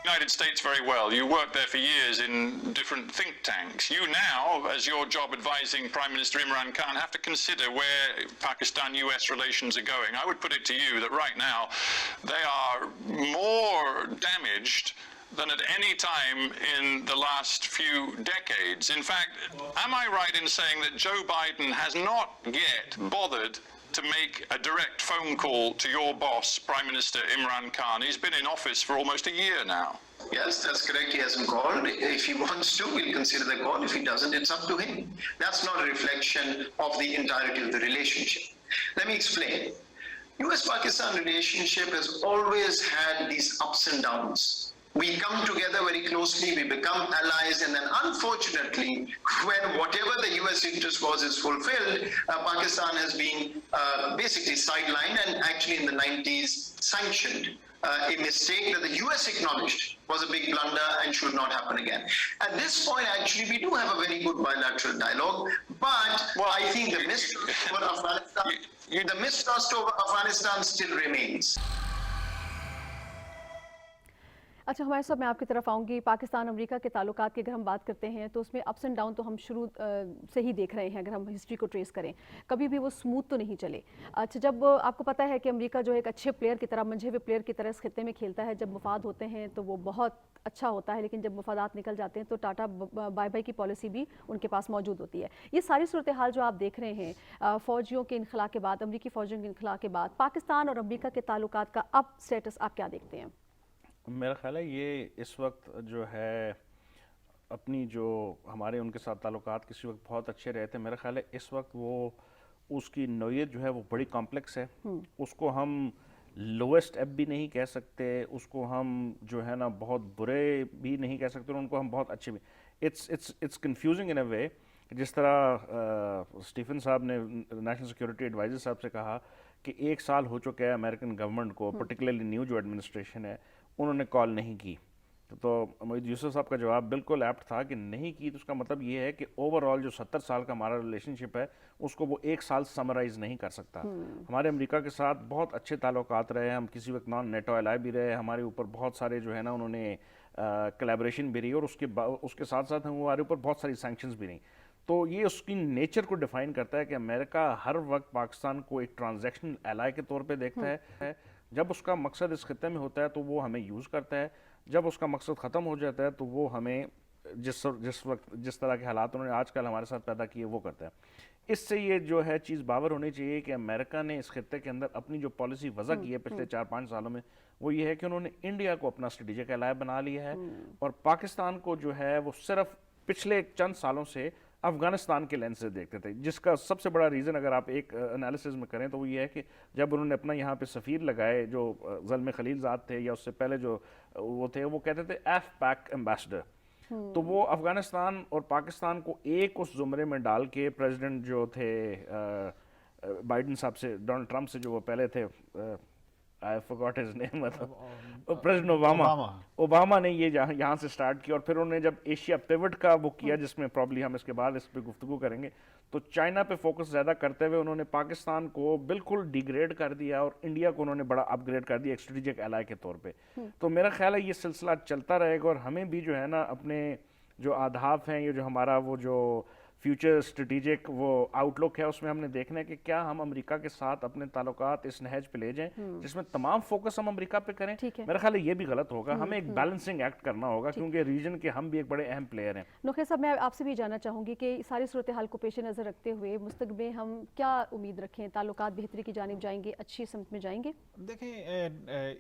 United States very well. You worked there for years in different think tanks. You now, as your job advising Prime Minister Imran Khan, have to consider where Pakistan-US relations are going. I would put it to you that right now they are more damaged than at any time in the last few decades. In fact, am I right in saying that Joe Biden has not yet bothered to make a direct phone call to your boss, Prime Minister Imran Khan? He's been in office for almost a year now. Yes, that's correct. He hasn't called. If he wants to, we'll consider the call. If he doesn't, it's up to him. That's not a reflection of the entirety of the relationship. Let me explain. US-Pakistan relationship has always had these ups and downs. We come together very closely, we become allies, and then unfortunately, when whatever the US interest was is fulfilled, Pakistan has been basically sidelined and actually in the 90s sanctioned. A mistake that the US acknowledged was a big blunder and should not happen again. At this point, actually, we do have a very good bilateral dialogue, but I think the mistrust over Afghanistan still remains. اچھا ہمارے صاحب میں آپ کی طرف آؤں گی. پاکستان امریکہ کے تعلقات کی اگر ہم بات کرتے ہیں تو اس میں اپس اینڈ ڈاؤن تو ہم شروع سے ہی دیکھ رہے ہیں. اگر ہم ہسٹری کو ٹریس کریں کبھی بھی وہ اسموتھ تو نہیں چلے. اچھا جب آپ کو پتہ ہے کہ امریکہ جو ایک اچھے پلیئر کی طرح، منجھے ہوئے پلیئر کی طرح اس خطے میں کھیلتا ہے، جب مفاد ہوتے ہیں تو وہ بہت اچھا ہوتا ہے، لیکن جب مفادات نکل جاتے ہیں تو ٹاٹا بائی بائی کی پالیسی بھی ان کے پاس موجود ہوتی ہے. یہ ساری صورتحال جو آپ دیکھ رہے ہیں فوجیوں کے انخلا کے بعد، امریکی فوجیوں کے انخلا کے بعد، پاکستان اور امریکہ کے تعلقات کا اب سٹیٹس آپ کیا دیکھتے ہیں؟ میرا خیال ہے یہ اس وقت جو ہے اپنی جو ہمارے ان کے ساتھ تعلقات کسی وقت بہت اچھے رہے تھے، میرا خیال ہے اس وقت وہ اس کی نوعیت جو ہے وہ بڑی کمپلیکس ہے. اس کو ہم لویسٹ ایب بھی نہیں کہہ سکتے، اس کو ہم جو ہے نا بہت برے بھی نہیں کہہ سکتے، اور ان کو ہم بہت اچھے بھی. اٹس کنفیوزنگ ان اے وے. جس طرح اسٹیفن صاحب نے نیشنل سیکورٹی ایڈوائزر صاحب سے کہا کہ 1 سال ہو چکا ہے امریکن گورنمنٹ کو، پرٹیکولرلی نیو جو ایڈمنسٹریشن ہے انہوں نے کال نہیں کی. تو موید یوسف صاحب کا جواب بالکل ایپٹ تھا کہ نہیں کی، تو اس کا مطلب یہ ہے کہ اوور آل جو 70 سال کا ہمارا ریلیشن شپ ہے اس کو وہ ایک سال سمرائز نہیں کر سکتا. ہمارے امریکہ کے ساتھ بہت اچھے تعلقات رہے، ہم کسی وقت نان نیٹو الائی بھی رہے، ہمارے اوپر بہت سارے جو ہے نا انہوں نے کلیبریشن بھی رہی، اور اس کے ساتھ ساتھ ہمارے اوپر بہت ساری سینکشنز بھی رہیں. تو یہ اس کی نیچر کو ڈیفائن کرتا ہے کہ امریکہ ہر وقت پاکستان کو ایک ٹرانزیکشنل الائی کے طور پہ دیکھتا ہے. جب اس کا مقصد اس خطے میں ہوتا ہے تو وہ ہمیں یوز کرتا ہے، جب اس کا مقصد ختم ہو جاتا ہے تو وہ ہمیں جس طرح کے حالات انہوں نے آج کل ہمارے ساتھ پیدا کیے وہ کرتا ہے. اس سے یہ جو ہے چیز باور ہونی چاہیے کہ امریکہ نے اس خطے کے اندر اپنی جو پالیسی وضع کی ہے پچھلے 4-5 سالوں میں، وہ یہ ہے کہ انہوں نے انڈیا کو اپنا اسٹریٹجک الائی بنا لیا ہے، اور پاکستان کو جو ہے وہ صرف پچھلے چند سالوں سے افغانستان کے لینس سے دیکھتے تھے، جس کا سب سے بڑا ریزن اگر آپ ایک انالیسز میں کریں تو وہ یہ ہے کہ جب انہوں نے اپنا یہاں پہ سفیر لگائے جو زلمے خلیل زاد تھے، یا اس سے پہلے جو وہ تھے، وہ کہتے تھے ایف پیک ایمبیسڈر، تو وہ افغانستان اور پاکستان کو ایک اس زمرے میں ڈال کے پریزیڈنٹ جو تھے بائیڈن صاحب سے، ڈونلڈ ٹرمپ سے جو وہ پہلے تھے، I forgot his name, president Obama نے یہ یہاں سے سٹارٹ کیا، اور پھر انہوں نے جب ایشیا پیوٹ کا وہ کیا، جس میں پرابلی ہم اس کے بعد اس پہ گفتگو کریں گے، تو چائنا پہ فوکس زیادہ کرتے ہوئے انہوں نے پاکستان کو بالکل ڈیگریڈ کر دیا، اور انڈیا کو انہوں نے بڑا اپ گریڈ کر دیا ایک اسٹریٹجک الائی کے طور پہ. تو میرا خیال ہے یہ سلسلہ چلتا رہے گا، اور ہمیں بھی جو ہے نا اپنے جو اہداف ہیں، یہ جو ہمارا وہ جو فیوچر اسٹریٹجک وہ آؤٹ لک ہے، اس میں ہم نے دیکھنا ہے کہ کیا ہم امریکہ کے ساتھ اپنے تعلقات اس نہج پہ لے جائیں جس میں تمام فوکس ہم امریکہ پہ کریں. میرا خیال ہے یہ بھی غلط ہوگا، ہمیں ایک بیلنسنگ ایکٹ کرنا ہوگا، کیونکہ ریجن کے ہم بھی ایک بڑے اہم پلیئر ہیں. نوخیر صاحب، میں آپ سے بھی جاننا چاہوں گی کہ ساری صورتحال کو پیش نظر رکھتے ہوئے مستقبل میں ہم کیا امید رکھیں؟ تعلقات بہتری کی جانب جائیں گے، اچھی سمت میں جائیں گے؟ دیکھیں،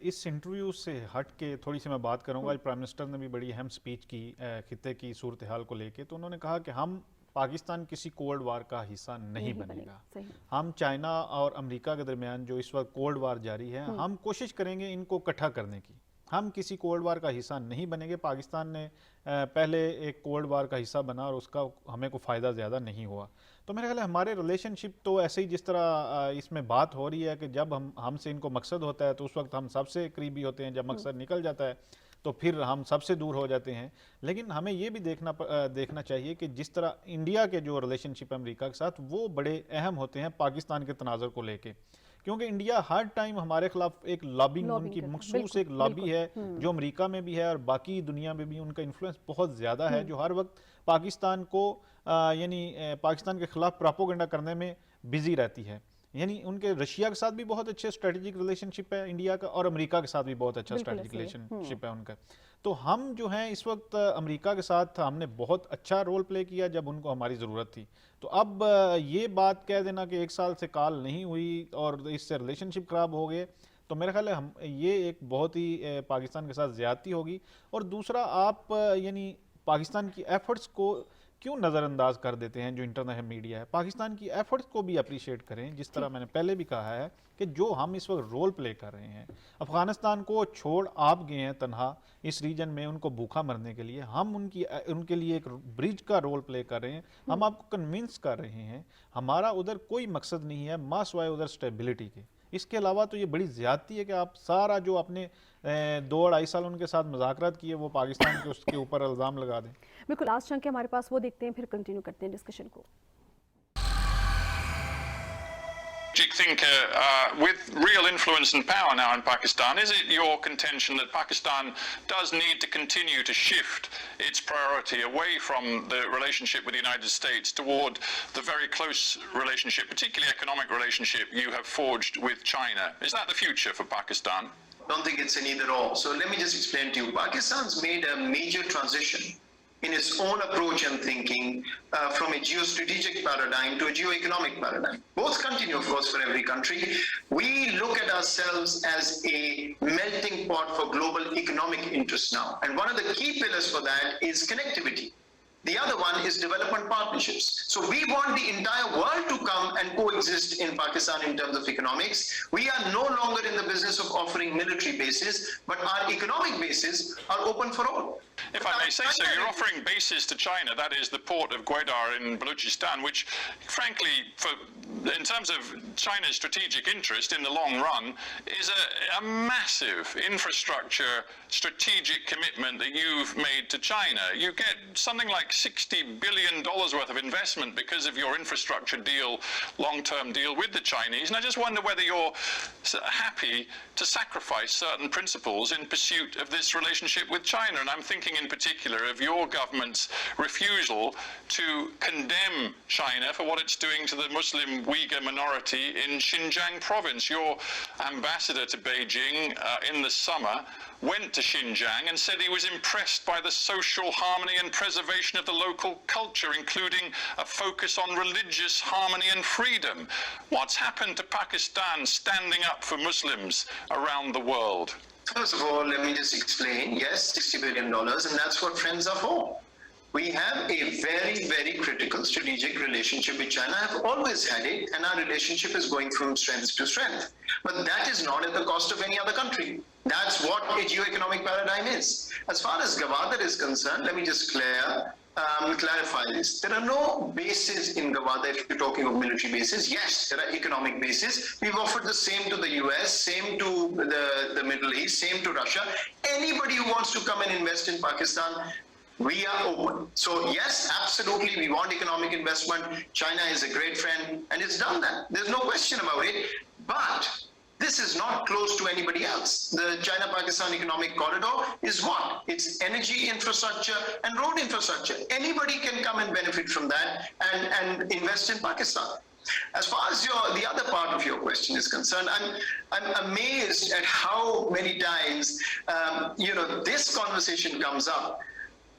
اس انٹرویو سے ہٹ کے تھوڑی سی میں بات کروں گا. آج پرائم منسٹر نے بھی بڑی اہم سپیچ کی خطے کی صورتحال کو لے کے، تو انہوں نے کہا کہ ہم پاکستان کسی کولڈ وار کا حصہ نہیں بنے گا. ہم چائنا اور امریکہ کے درمیان جو اس وقت کولڈ وار جاری ہے، ہم کوشش کریں گے ان کو اکٹھا کرنے کی. ہم کسی کولڈ وار کا حصہ نہیں بنیں گے. پاکستان نے پہلے ایک کولڈ وار کا حصہ بنا اور اس کا ہمیں کوئی فائدہ زیادہ نہیں ہوا. تو میرے خیال ہے ہمارے ریلیشن شپ تو ایسے ہی جس طرح اس میں بات ہو رہی ہے کہ جب ہم سے ان کو مقصد ہوتا ہے تو اس وقت ہم سب سے قریبی ہوتے ہیں، جب مقصد نکل جاتا ہے تو پھر ہم سب سے دور ہو جاتے ہیں. لیکن ہمیں یہ بھی دیکھنا چاہیے کہ جس طرح انڈیا کے جو ریلیشن شپ ہے امریکہ کے ساتھ، وہ بڑے اہم ہوتے ہیں پاکستان کے تناظر کو لے کے، کیونکہ انڈیا ہر ٹائم ہمارے خلاف ایک لابنگ، ان کی مخصوص ایک لابی ہے جو امریکہ میں بھی ہے اور باقی دنیا میں بھی ان کا انفلوئنس بہت زیادہ ہے، جو ہر وقت پاکستان کو یعنی پاکستان کے خلاف پراپوگنڈا کرنے میں بزی رہتی ہے. یعنی ان کے رشیا کے ساتھ بھی بہت اچھے اسٹریٹجک ریلیشن شپ ہے انڈیا کا، اور امریکہ کے ساتھ بھی بہت اچھا اسٹریٹجک ریلیشن شپ ہے ان کا. تو ہم جو ہیں اس وقت امریکہ کے ساتھ ہم نے بہت اچھا رول پلے کیا جب ان کو ہماری ضرورت تھی. تو اب یہ بات کہہ دینا کہ 1 سال سے کال نہیں ہوئی اور اس سے ریلیشن شپ خراب ہو گئے، تو میرا خیال ہے یہ ایک بہت ہی پاکستان کے ساتھ زیادتی ہوگی. اور دوسرا، آپ یعنی پاکستان کی ایفرٹس کو کیوں نظر انداز کر دیتے ہیں؟ جو انٹرنیشنل میڈیا ہے، پاکستان کی ایفرٹس کو بھی اپریشیٹ کریں. جس طرح میں نے پہلے بھی کہا ہے کہ جو ہم اس وقت رول پلے کر رہے ہیں، افغانستان کو چھوڑ آپ گئے ہیں تنہا اس ریجن میں ان کو بھوکا مرنے کے لیے، ہم ان کے لیے ایک برج کا رول پلے کر رہے ہیں. ہم آپ کو کنونس کر رہے ہیں. ہمارا ادھر کوئی مقصد نہیں ہے ماں سوائے ادھر اسٹیبلٹی کے. اس کے علاوہ تو یہ بڑی زیادتی ہے کہ آپ سارا جو اپنے 2-2.5 سال ان کے ساتھ مذاکرات کیے وہ پاکستان کے اس کے اوپر الزام لگا دیں. بالکل، لاسٹ چنک ہمارے پاس وہ دیکھتے ہیں، پھر کنٹینیو کرتے ہیں ڈسکشن کو. Do you think, with real influence and power now in Pakistan, is it your contention that Pakistan does need to continue to shift its priority away from the relationship with the United States toward the very close relationship, particularly economic relationship you have forged with China? Is that the future for Pakistan? I don't think it's an either or. So let me just explain to you. Pakistan's made a major transition in its own approach and thinking from a geostrategic paradigm to a geoeconomic paradigm. Both continue, of course, for every country. We look at ourselves as a melting pot for global economic interests now. And one of the key pillars for that is connectivity. The other one is development partnerships. So we want the entire world to come and coexist in Pakistan in terms of economics. We are no longer in the business of offering military bases, but our economic bases are open for all. If I may say so, you're offering bases to China, that is the port of Gwadar in Balochistan, which frankly, in terms of China's strategic interest in the long run, is a massive infrastructure strategic commitment that you've made to China. You get something like $60 billion worth of investment because of your infrastructure deal, long-term deal with the Chinese, and I just wonder whether you're happy to sacrifice certain principles in pursuit of this relationship with China. And I'm thinking in particular of your government's refusal to condemn China for what it's doing to the Muslim Uyghur minority in Xinjiang province. Your ambassador to Beijing in the summer went to Xinjiang and said he was impressed by the social harmony and preservation of the local culture, including a focus on religious harmony and freedom. What's happened to Pakistan standing up for Muslims around the world? First of all, let me just explain. Yes, $60 billion, and that's what friends are for. We have a very, very critical strategic relationship with China. I've always had it, and our relationship is going from strength to strength. But that is not at the cost of any other country. That's what a geoeconomic paradigm is. As far as Gwadar is concerned, let me just clarify this. There are no bases in Gwadar if you're talking of military bases. Yes, there are economic bases. We've offered the same to the US, same to the Middle East, same to Russia. Anybody who wants to come and invest in Pakistan, we are open. So yes, absolutely, we want economic investment. China is a great friend, and it's done that. There's no question about it. But this is not close to anybody else. The China-Pakistan economic corridor is what? It's energy infrastructure and road infrastructure. Anybody can come and benefit from that and invest in Pakistan. As far as the other part of your question is concerned, I'm amazed at how many times this conversation comes up.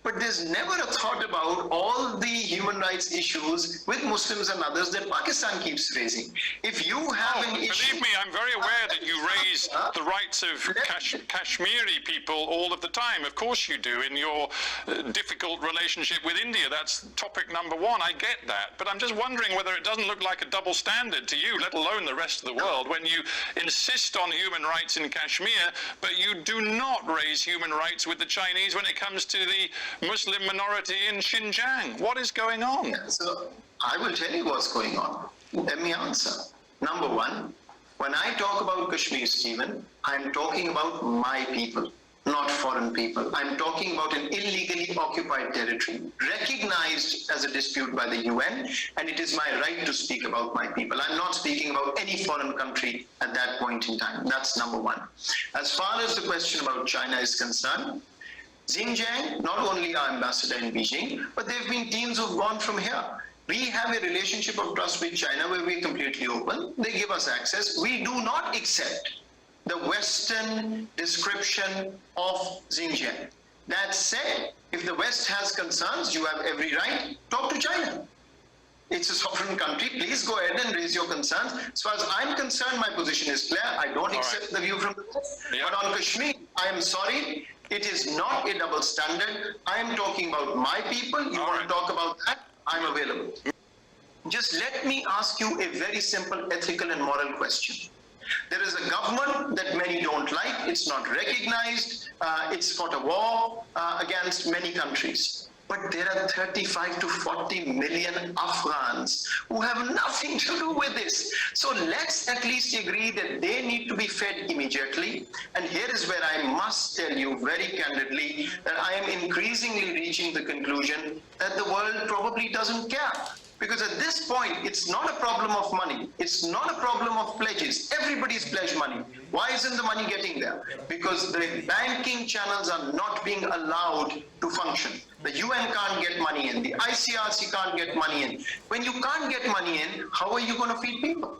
But there's never a thought about all the human rights issues with Muslims and others that Pakistan keeps raising. If you have an issue... Believe me, I'm very aware that you raise the rights of Kashmiri people all of the time. Of course you do, in your difficult relationship with India. That's topic number one. I get that. But I'm just wondering whether it doesn't look like a double standard to you, let alone the rest of the world, when you insist on human rights in Kashmir, but you do not raise human rights with the Chinese when it comes to the Muslim minority in Xinjiang. What is going on? So I will tell you what's going on. Let me answer. Number one, when I talk about Kashmir, Stephen, I'm talking about my people, not foreign people. I'm talking about an illegally occupied territory, recognized as a dispute by the UN, and it is my right to speak about my people. I'm not speaking about any foreign country at that point in time. That's number one. As far as the question about China is concerned, Xinjiang, not only our ambassador in Beijing, but there have been teams who've gone from here. We have a relationship of trust with China where we're completely open. They give us access. We do not accept the Western description of Xinjiang. That said, if the West has concerns, you have every right, talk to China. It's a sovereign country. Please go ahead and raise your concerns. As far as I'm concerned, my position is clear. I don't accept the view from the West. Yeah. But on Kashmir, I am sorry. It is not a double standard. I am talking about my people. You want to talk about that? I'm available. Just let me ask you a very simple ethical and moral question. There is a government that many don't like. It's not recognized. It's fought a war against many countries. But there are 35 to 40 million Afghans who have nothing to do with this. So let's at least agree that they need to be fed immediately. And here is where I must tell you very candidly that I am increasingly reaching the conclusion that the world probably doesn't care. Because at this point, it's not a problem of money. It's not a problem of pledges. Everybody's pledged money. Why isn't the money getting there? Because the banking channels are not being allowed to function. The UN can't get money in. The ICRC can't get money in. When you can't get money in, how are you going to feed people?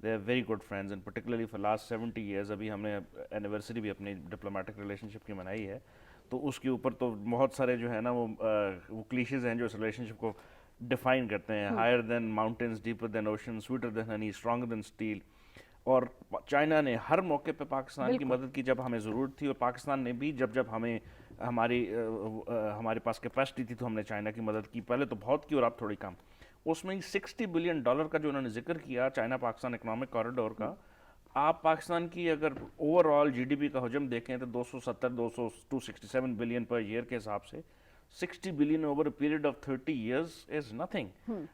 They are very good friends and particularly for last 70 years. ابھی ہم نے anniversary بھی اپنی diplomatic relation شپ کی منائی ہے, تو اس کے اوپر تو بہت سارے جو ہے نا وہ کلیشز ہیں جو اس ریلیشن شپ کو ڈیفائن کرتے ہیں. Higher than mountains, deeper than ocean, sweeter than honey, stronger than steel. اور چائنا نے ہر موقع پہ پاکستان کی مدد کی جب ہمیں ضرورت تھی, اور پاکستان نے بھی جب ہمیں ہمارے پاس کیپیسٹی تھی تو ہم نے چائنا کی مدد کی. پہلے تو بہت کی اور اب تھوڑی کم. اس میں $60 بلین کا جو انہوں نے ذکر کیا چائنا پاکستان اکنامک کوریڈور کا, آپ پاکستان کی اگر اوور آل جی ڈی پی کا حجم دیکھیں تو 267 بلین پر ایئر کے حساب سے 60 billion over a period of 30 years is nothing.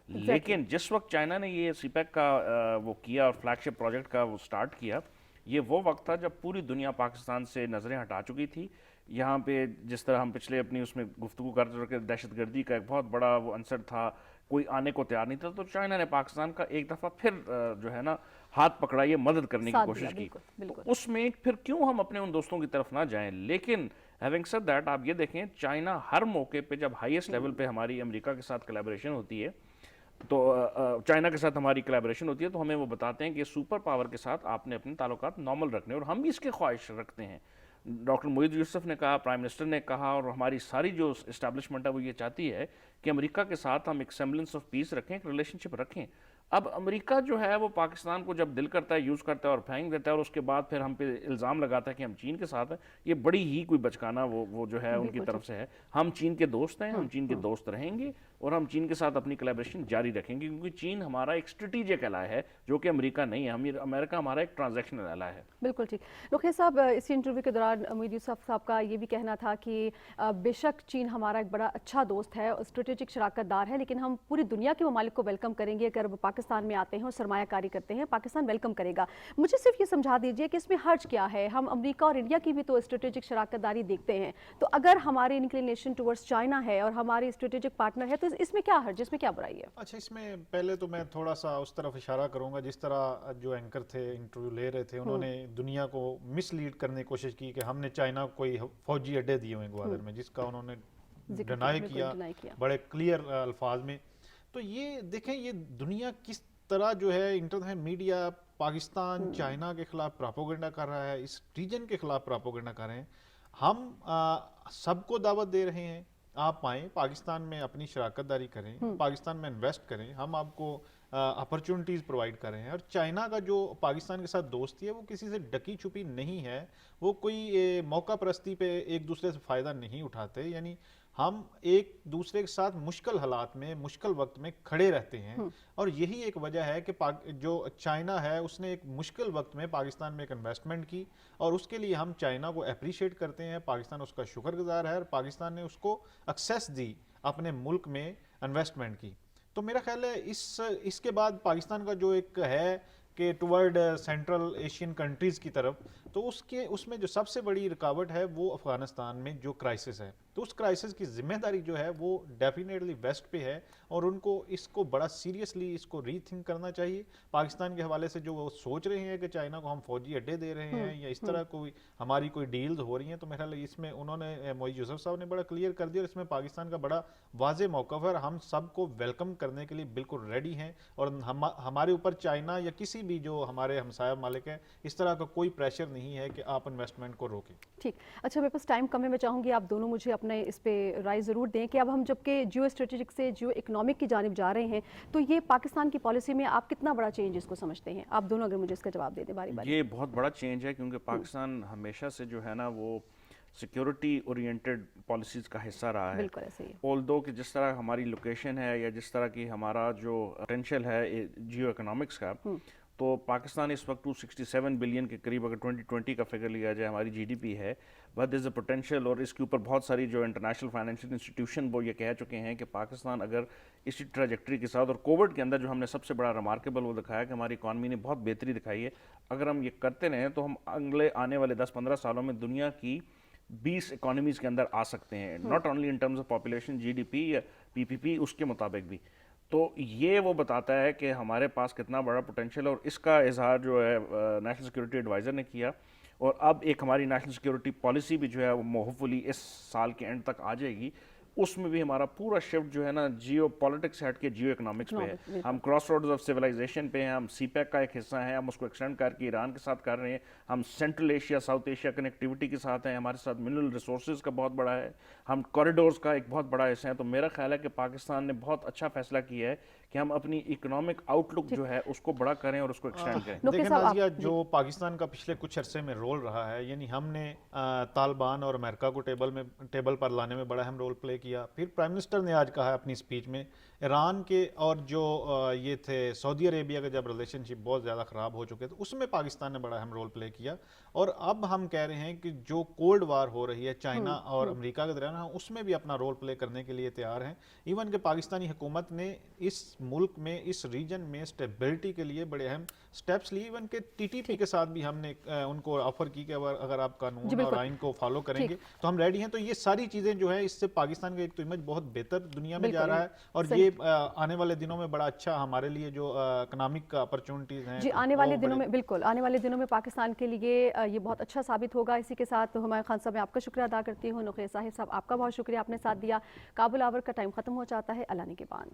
لیکن جس وقت چائنا نے یہ سی پیک کا وہ کیا اور فلیگ شپ پروجیکٹ کا وہ سٹارٹ کیا, یہ وہ وقت تھا جب پوری دنیا پاکستان سے نظریں ہٹا چکی تھی. یہاں پہ جس طرح ہم پچھلے اپنی اس میں گفتگو کرتے رہے کہ دہشت گردی کا ایک بہت بڑا وہ عنصر تھا, کوئی آنے کو تیار نہیں تھا, تو چائنا نے پاکستان کا ایک دفعہ پھر جو ہے نا ہاتھ پکڑا, یہ مدد کرنے کی کوشش کی. اس میں پھر کیوں ہم اپنے ان دوستوں کی طرف نہ جائیں. لیکن ہیونگ سیڈ دیٹ, آپ یہ دیکھیں چائنا ہر موقع پہ جب ہائیسٹ لیول پہ ہماری امریکہ کے ساتھ کولیبریشن ہوتی ہے, تو چائنا کے ساتھ ہماری کولیبریشن ہوتی ہے, تو ہمیں وہ بتاتے ہیں کہ سپر پاور کے ساتھ آپ نے اپنے تعلقات نارمل رکھنے, اور ہم بھی اس کی خواہش رکھتے ہیں. ڈاکٹر معید یوسف نے کہا, پرائم منسٹر نے کہا, اور ہماری ساری جو اسٹیبلشمنٹ ہے وہ یہ چاہتی ہے کہ امریکہ کے ساتھ ہم ایک سیمبلنس آف پیس رکھیں, ایک ریلیشن شپ رکھیں. اب امریکہ جو ہے وہ پاکستان کو جب دل کرتا ہے یوز کرتا ہے اور پھینک دیتا ہے, اور اس کے بعد پھر ہم پہ الزام لگاتا ہے کہ ہم چین کے ساتھ ہیں. یہ بڑی ہی کوئی بچکانا وہ جو ہے ان کی طرف سے ہے. ہم چین کے دوست ہیں, ہم چین کے دوست رہیں گے, اور ہم چین کے ساتھ اپنی کولیبریشن جاری رکھیں گے, کیونکہ چین ہمارا ایک اسٹریٹجک الائے ہے جو کہ امریکہ نہیں ہے. امریکہ ہمارا ایک ٹرانزیکشنل الائے ہے. بالکل ٹھیک. رقیہ صاحب, اسی انٹرویو کے دوران معید یوسف صاحب کا یہ بھی کہنا تھا کہ بے شک چین ہمارا ایک بڑا اچھا دوست ہے, اسٹریٹجک شراکت دار ہے, لیکن ہم پوری دنیا کے ممالک کو ویلکم کریں گے. اگر وہ پاکستان میں آتے ہیں اور سرمایہ کاری کرتے ہیں, پاکستان ویلکم کرے گا. مجھے صرف یہ سمجھا دیجئے کہ اس میں حرج کیا ہے. ہم امریکہ اور انڈیا کی بھی تو اسٹریٹجک شراکت داری دیکھتے ہیں, تو اگر ہماری انکلینیشن ٹورڈز چائنا ہے اور ہماری اسٹریٹجک پارٹنر ہے, تو اس میں کیا حرج, اس میں کیا برائی ہے؟ اچھا, اس میں پہلے تو میں تھوڑا سا اس طرف اشارہ کروں گا جس طرح جو اینکر تھے انٹرویو لے رہے تھے, انہوں نے دنیا کو مس لیڈ کرنے کی کوشش کی کہ ہم نے چائنا کو کوئی فوجی اڈے دیے ہوئے گوادر میں, جس کا انہوں نے ڈینائی کیا بڑے کلیئر الفاظ میں. تو یہ دیکھیں یہ دنیا کس طرح جو ہے انٹرنیشنل میڈیا پاکستان چائنا کے خلاف پراپوگنڈا کر رہا ہے, اس ریجن کے خلاف پراپوگنڈا کر رہے ہیں. ہم سب کو دعوت دے رہے ہیں, آپ آئیں پاکستان میں اپنی شراکت داری کریں, پاکستان میں انویسٹ کریں, ہم آپ کو اپرچونٹیز پرووائڈ کر رہے ہیں. اور چائنا کا جو پاکستان کے ساتھ دوستی ہے وہ کسی سے ڈکی چھپی نہیں ہے, وہ کوئی موقع پرستی پہ ایک دوسرے سے فائدہ نہیں اٹھاتے. یعنی ہم ایک دوسرے کے ساتھ مشکل حالات میں مشکل وقت میں کھڑے رہتے ہیں, اور یہی ایک وجہ ہے کہ جو چائنا ہے اس نے ایک مشکل وقت میں پاکستان میں ایک انویسٹمنٹ کی, اور اس کے لیے ہم چائنا کو اپریشیٹ کرتے ہیں. پاکستان اس کا شکر گزار ہے, اور پاکستان نے اس کو ایکسیس دی اپنے ملک میں انویسٹمنٹ کی. تو میرا خیال ہے اس کے بعد پاکستان کا جو ایک ہے کہ ٹورڈ سینٹرل ایشین کنٹریز کی طرف, تو اس میں جو سب سے بڑی رکاوٹ ہے وہ افغانستان میں جو کرائسس ہے, تو اس کرائسس کی ذمہ داری جو ہے وہ ڈیفینیٹلی ویسٹ پہ ہے, اور ان کو اس کو بڑا سیریسلی اس کو ری تھنک کرنا چاہیے. پاکستان کے حوالے سے جو وہ سوچ رہے ہیں کہ چائنا کو ہم فوجی اڈے دے رہے ہیں یا اس طرح ہماری کوئی ڈیلز ہو رہی ہیں, تو میرا اس میں انہوں نے معید یوسف صاحب نے بڑا کلیئر کر دیا, اور اس میں پاکستان کا بڑا واضح موقف ہے. ہم سب کو ویلکم کرنے کے لیے بالکل ریڈی ہیں, اور ہمارے اوپر چائنا یا کسی بھی جو ہمارے ہمسایہ ممالک ہیں اس طرح کا کوئی پریشر نہیں ہے کہ آپ انویسٹمنٹ کو روکیں. ٹھیک. اچھا, میرے پاس ٹائم کم ہے, میں چاہوں گی آپ دونوں مجھے اپنے اس پہ رائے ضرور دیں کہ اب ہم جب کہ جیو اسٹریٹجک سے جیو اکنامک کی جانب جا رہے ہیں, تو یہ پاکستان کی پالیسی میں آپ کتنا بڑا چینج اس کو سمجھتے ہیں؟ آپ دونوں اگر مجھے اس کا جواب دے دیں باری باری. یہ بہت بڑا چینج ہے, کیونکہ پاکستان ہمیشہ سے جو ہے نا وہ سیکیورٹی اورینٹڈ پالیسیز کا حصہ رہا ہے. بالکل ایسے ہی ہے. آلدو کہ جس طرح ہماری لوکیشن ہے یا جس طرح کی ہمارا جو پوٹینشیل ہے جیو اکنامکس کا, تو پاکستان اس وقت 267 بلین کے قریب اگر 2020 کا فگر لیا جائے ہماری جی ڈی پی ہے, but there is a potential. اور اس کے اوپر بہت ساری جو انٹرنیشنل فائنینشیل انسٹیٹیوشن وہ یہ کہہ چکے ہیں کہ پاکستان اگر اسی ٹریجیکٹری کے ساتھ, اور کووڈ کے اندر جو ہم نے سب سے بڑا ریمارکیبل وہ دکھایا کہ ہماری اکانومی نے بہت بہتری دکھائی ہے, اگر ہم یہ کرتے رہیں تو ہم اگلے آنے والے 10-15 سالوں میں دنیا کی 20 اکانومیز کے اندر آ سکتے ہیں, not only in terms of population, G D P یا پی پی پی اس کے مطابق بھی. تو یہ وہ بتاتا ہے کہ ہمارے پاس کتنا بڑا پوٹینشیل, اور اس کا اظہار جو ہے نیشنل سیکورٹی ایڈوائزر نے کیا, اور اب ایک ہماری نیشنل سیکورٹی پالیسی بھی جو ہے وہ ہوپ فلی اس سال کے اینڈ تک آ جائے گی. اس میں بھی ہمارا پورا شفٹ جو ہے نا جیو پالیٹکس سے ہٹ کے جیو اکنامکس پہ ہے. ہم کراس روڈز آف سویلائزیشن پہ ہیں, ہم سی پیک کا ایک حصہ ہیں, ہم اس کو ایکسٹینڈ کر کے ایران کے ساتھ کر رہے ہیں, ہم central Asia south Asia connectivity کے ساتھ ہیں, ہمارے ساتھ منرل ریسورسز کا بہت بڑا ہے, ہم کوریڈورز کا ایک بہت بڑا حصہ ہے. تو میرا خیال ہے کہ پاکستان نے بہت اچھا فیصلہ کیا ہے کہ ہم اپنی اکنامک آؤٹ لک جو ہے اس کو بڑا کریں اور اس کو ایکسٹینڈ کریں. دیکھیں نازیہ, جو پاکستان کا پچھلے کچھ عرصے میں رول رہا ہے, یعنی ہم نے طالبان اور امریکہ کو ٹیبل پر لانے میں بڑا اہم رول پلے کیا. پھر پرائم منسٹر نے آج کہا ہے اپنی اسپیچ میں ایران کے اور جو یہ تھے سعودی عربیہ کا جب ریلیشن شپ بہت زیادہ خراب ہو چکے تھے اس میں پاکستان نے بڑا اہم رول پلے کیا. اور اب ہم کہہ رہے ہیں کہ جو کولڈ وار ہو رہی ہے چائنا اور امریکہ کے درمیان, اس میں بھی اپنا رول پلے کرنے کے لیے تیار ہیں. ایون کہ پاکستانی حکومت نے اس ملک میں اس ریجن میں اسٹیبلٹی کے لیے بڑے اہم سٹیپس لیے. ایون کہ ٹی ٹی پی کے ساتھ بھی ہم نے ان کو آفر کی کہ اگر آپ قانون اور آئین کو فالو کریں گے تو ہم ریڈی ہیں. تو یہ ساری چیزیں جو ہے اس سے پاکستان کا ایک تو امیج بہت بہتر دنیا میں جا رہا ہے, اور یہ آنے والے دنوں میں بڑا اچھا ہمارے لیے جو اکنامک اپرچونٹیز ہیں آنے والے دنوں میں بالکل آنے والے دنوں میں پاکستان کے لیے یہ بہت اچھا ثابت ہوگا. اسی کے ساتھ ہمایوں خان صاحب میں آپ کا شکریہ ادا کرتی ہوں. نقیہ صاحب آپ کا بہت شکریہ, آپ نے ساتھ دیا. کابل آور کا ٹائم ختم ہو جاتا ہے. اللہ نگہبان.